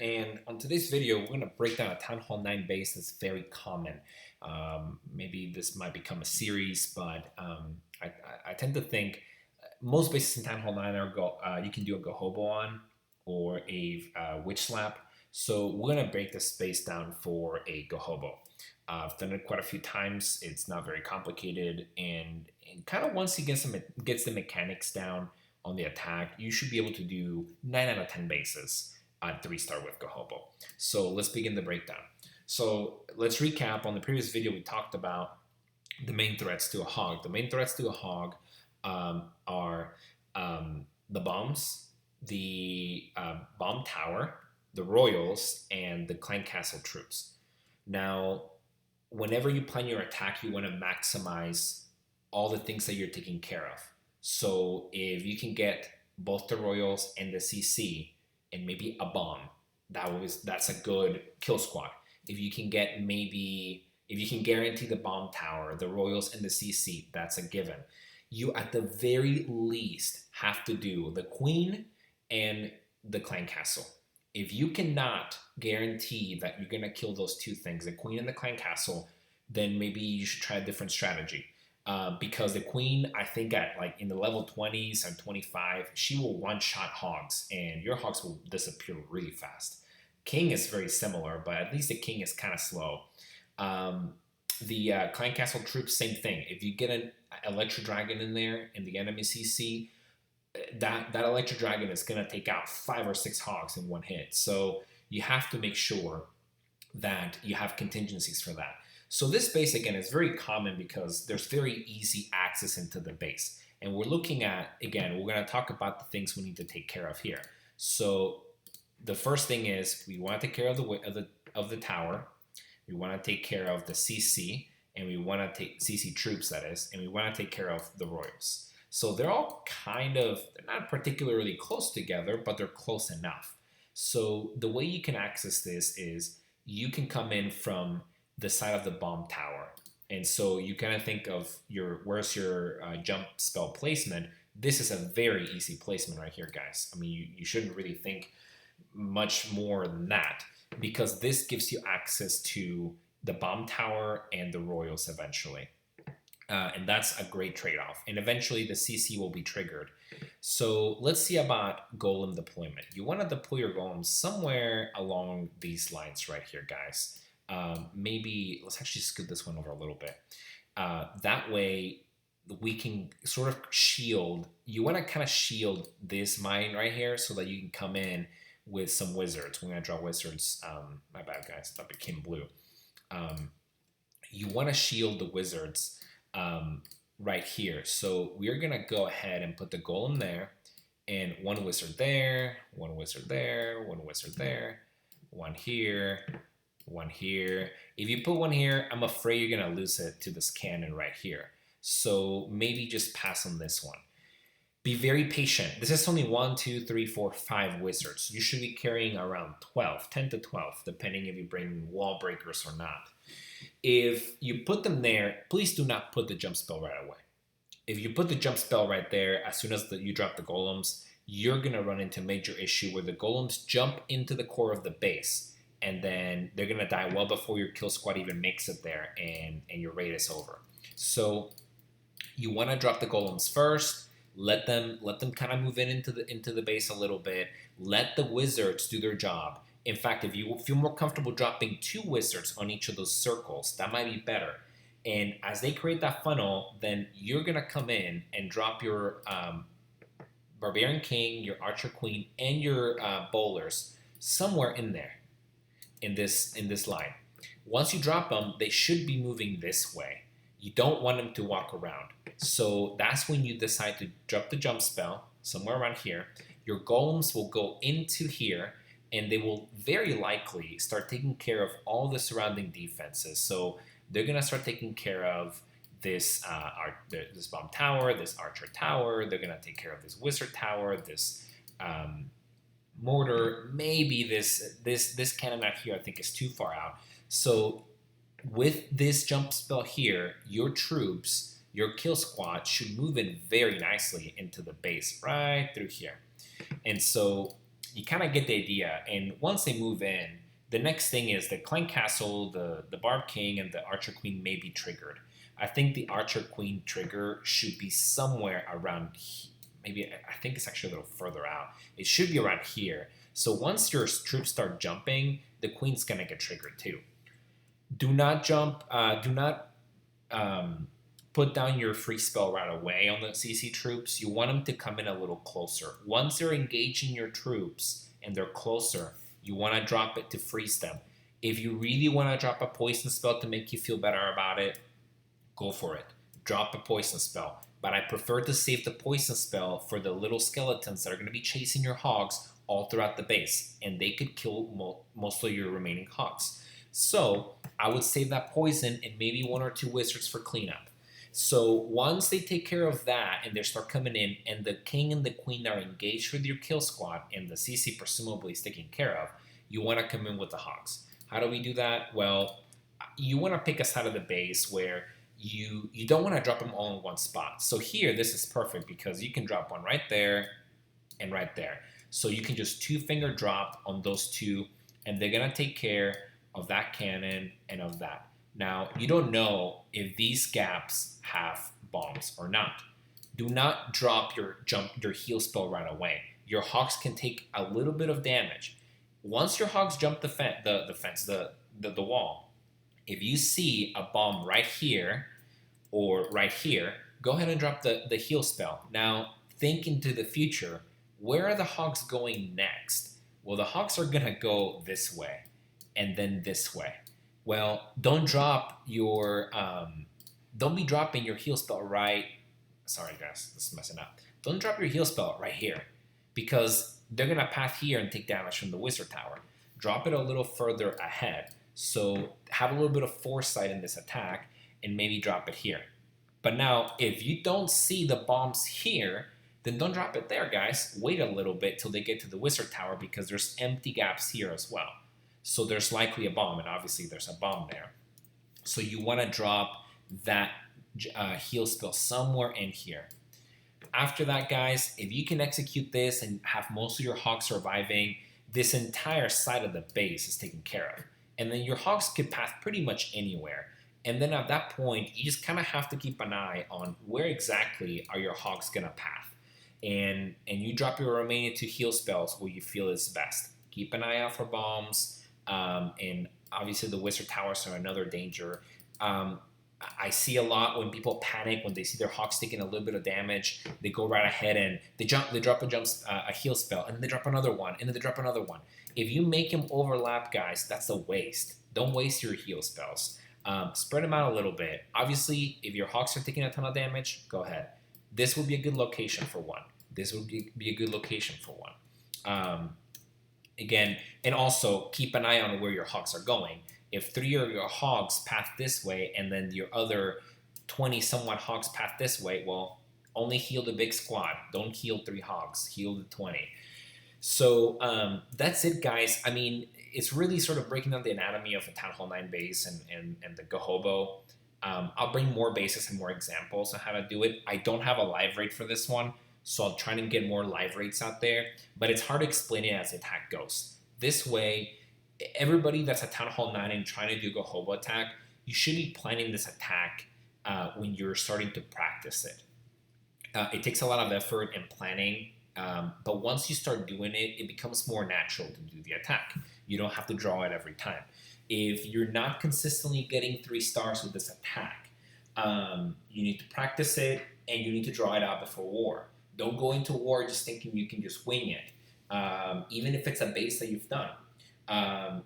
And on today's video, we're going to break down a Town Hall 9 base that's very common. Maybe this might become a series, but I tend to think most bases in Town Hall 9 are you can do a GoHoBo on or a Witch Slap. So we're going to break this base down for a GoHoBo. I've done it quite a few times. It's not very complicated, and kind of once he gets the mechanics down on the attack, you should be able to do 9 out of 10 bases at 3-star with GoHoBo. So let's begin the breakdown. So let's recap. On the previous video, we talked about the main threats to a hog. The main threats to a hog are the bombs, the bomb tower, the royals, and the clan castle troops. Now, whenever you plan your attack, you want to maximize all the things that you're taking care of. So if you can get both the royals and the CC and maybe a bomb, that's a good kill squad. If you can guarantee the bomb tower, the royals, and the CC, that's a given. You at the very least have to do the queen and the clan castle. If you cannot guarantee that you're gonna kill those two things, the queen and the clan castle, then maybe you should try a different strategy. Because the queen, I think at like in the level 20s and 25, she will one-shot hogs, and your hogs will disappear really fast. King is very similar, but at least the king is kind of slow. The clan castle troops, same thing. If you get an electro dragon in there and the enemy CC, that electro dragon is gonna take out 5 or 6 hogs in one hit. So you have to make sure that you have contingencies for that. So this base, again, is very common because there's very easy access into the base. And we're looking at, again, we're going to talk about the things we need to take care of here. So the first thing is we want to take care of the tower. We want to take care of the CC, and we want to take CC troops, that is, and we want to take care of the royals. So they're all they're not particularly close together, but they're close enough. So the way you can access this is you can come in from the side of the bomb tower. And so you kind of think of where's your jump spell placement. This is a very easy placement right here, guys. I mean, you shouldn't really think much more than that, because this gives you access to the bomb tower and the royals eventually. And that's a great trade-off. And eventually the CC will be triggered. So let's see about golem deployment. You want to deploy your golems somewhere along these lines right here, guys. Maybe let's actually scoot this one over a little bit. That way we can sort of shield. You want to kind of shield this mine right here so that you can come in with some wizards. We're going to draw wizards. My bad, guys. That became blue. You want to shield the wizards right here. So we're going to go ahead and put the golem there, and one wizard there, one wizard there, one wizard there, one here, one here. If you put one here, I'm afraid you're gonna lose it to this cannon right here. So maybe just pass on this one. Be very patient. This is only 1, 2, 3, 4, 5 wizards. You should be carrying around 12, 10 to 12, depending if you bring wall breakers or not. If you put them there, please do not put the jump spell right away. If you put the jump spell right there, as soon as you drop the golems, you're gonna run into a major issue where the golems jump into the core of the base, and then they're gonna die well before your kill squad even makes it there, and your raid is over. So you want to drop the golems first. Let them kind of move into the base a little bit. Let the wizards do their job. In fact, if you feel more comfortable dropping 2 wizards on each of those circles, that might be better. And as they create that funnel, then you're gonna come in and drop your Barbarian King, your Archer Queen, and your bowlers somewhere in there. In this line. Once you drop them, they should be moving this way. You don't want them to walk around. So that's when you decide to drop the jump spell somewhere around here. Your golems will go into here, and they will very likely start taking care of all the surrounding defenses. So they're gonna start taking care of this bomb tower, this archer tower. They're gonna take care of this wizard tower, this mortar, maybe this cannon out here I think is too far out. So with this jump spell here, your troops, your kill squad should move in very nicely into the base right through here. And so you kind of get the idea. And once they move in, the next thing is the Clan Castle, the Barb King, and the Archer Queen may be triggered. I think the Archer Queen trigger should be somewhere around maybe I think it's actually a little further out. It should be around here. So once your troops start jumping, the Queen's gonna get triggered too. Do not jump. Do not put down your free spell right away on the CC troops. You want them to come in a little closer. Once they're engaging your troops and they're closer, you want to drop it to freeze them. If you really want to drop a poison spell to make you feel better about it, go for it. Drop a poison spell. But I prefer to save the poison spell for the little skeletons that are going to be chasing your hogs all throughout the base, and they could kill most of your remaining hogs. So I would save that poison and maybe 1 or 2 wizards for cleanup. So once they take care of that and they start coming in and the king and the queen are engaged with your kill squad and the CC presumably is taken care of, you want to come in with the hogs. How do we do that? Well, you want to pick a side of the base where you don't want to drop them all in one spot. So here, this is perfect because you can drop one right there and right there. So you can just 2-finger drop on those two and they're going to take care of that cannon and of that. Now, you don't know if these gaps have bombs or not. Do not drop your heal spell right away. Your hogs can take a little bit of damage. Once your hogs jump the wall, if you see a bomb right here or right here, go ahead and drop the heal spell. Now, think into the future. Where are the hogs going next? Well, the hogs are going to go this way and then this way. Well, don't be dropping your heal spell right. Sorry, guys, this is messing up. Don't drop your heal spell right here because they're going to path here and take damage from the wizard tower. Drop it a little further ahead. So have a little bit of foresight in this attack and maybe drop it here. But now, if you don't see the bombs here, then don't drop it there, guys. Wait a little bit till they get to the wizard tower because there's empty gaps here as well. So there's likely a bomb, and obviously there's a bomb there. So you want to drop that heal spell somewhere in here. After that, guys, if you can execute this and have most of your hogs surviving, this entire side of the base is taken care of. And then your hogs could path pretty much anywhere. And then at that point, you just kind of have to keep an eye on where exactly are your hogs going to path. And you drop your remaining 2 heal spells where you feel is best. Keep an eye out for bombs. And obviously the wizard towers are another danger. I see a lot when people panic when they see their hogs taking a little bit of damage. They go right ahead and they drop a heal spell, and then they drop another one, and then they drop another one. If you make them overlap, guys, that's a waste. Don't waste your heal spells. Spread them out a little bit. Obviously, if your hogs are taking a ton of damage, go ahead. This would be a good location for one. Again, and also keep an eye on where your hogs are going. If 3 of your hogs path this way and then your other 20 somewhat hogs path this way, well, only heal the big squad. Don't heal 3 hogs. Heal the 20. So that's it, guys. I mean, it's really sort of breaking down the anatomy of a Town Hall 9 base and the GoHoBo. I'll bring more bases and more examples on how to do it. I don't have a live rate for this one, so I'll try to get more live rates out there, but it's hard to explain it as the attack goes. This way, everybody that's at Town Hall 9 and trying to do GoHoBo attack, you should be planning this attack when you're starting to practice it. It takes a lot of effort and planning, but once you start doing it, it becomes more natural to do the attack. You don't have to draw it every time. If you're not consistently getting 3 stars with this attack, you need to practice it and you need to draw it out before war. Don't go into war just thinking you can just wing it, even if it's a base that you've done. And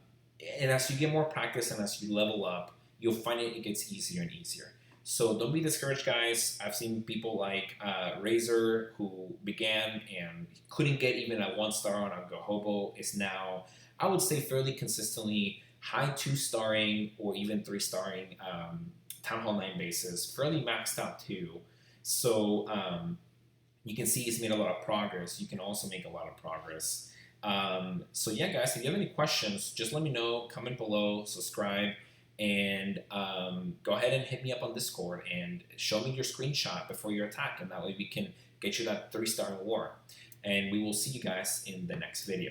as you get more practice and as you level up, you'll find it gets easier and easier. So don't be discouraged, guys. I've seen people like Razor who began and couldn't get even a 1 star on a GoHoBo is now, I would say, fairly consistently high 2-starring or even 3-starring Town Hall 9 bases, fairly maxed out too. So you can see he's made a lot of progress. You can also make a lot of progress. So yeah, guys, if you have any questions, just let me know, comment below, subscribe, and go ahead and hit me up on Discord and show me your screenshot before your attack, and that way we can get you that 3-star in war. and we will see you guys in the next video.